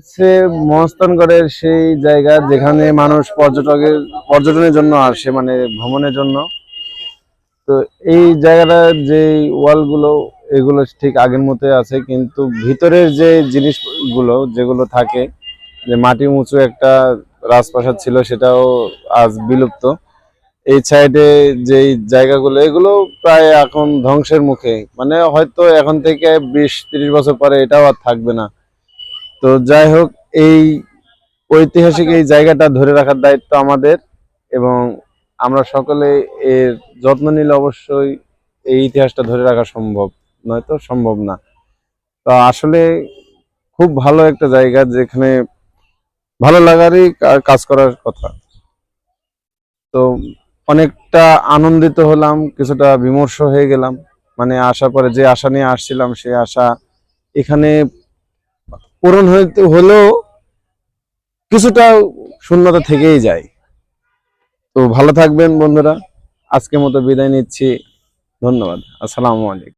হচ্ছে মহাস্থানগড়ের সেই জায়গা যেখানে মানুষ পর্যটনের জন্য আসে, মানে ভ্রমণের জন্য। তো এই জায়গাটার যে ওয়ালগুলো, এগুলো ঠিক আগের মতোই আছে, কিন্তু ভিতরের যে জিনিসগুলো যেগুলো থাকে, যে মাটি উঁচু একটা রাজপ্রাসাদ ছিল, সেটাও আজ বিলুপ্ত। এই সাইডে যে জায়গাগুলো, এগুলো প্রায় এখন ধ্বংসের মুখে, মানে হয়তো এখন থেকে 20-30 বছর পরে এটাও আর থাকবে না। তো যাই হোক, এই ঐতিহাসিক এই জায়গাটা ধরে রাখার দায়িত্ব আমাদের, এবং আমরা সকলে এর যত্ন নিলে অবশ্যই এই ইতিহাসটা ধরে রাখা সম্ভব, নয়তো সম্ভব না। তো আসলে খুব ভালো একটা জায়গা, যেখানে ভালো লাগারই কাজ করার কথা। তো অনেকটা আনন্দিত হলাম, কিছুটা বিমর্ষ হয়ে গেলাম। মানে আসার পরে যে আশা নিয়ে আসছিলাম, সেই আশা এখানে পূরণ হইতে হলেও কিছুটা শূন্যতা থেকেই যায়। তো ভালো থাকবেন বন্ধুরা, আজকের মতো বিদায় নিচ্ছি। ধন্যবাদ। আসসালামু আলাইকুম।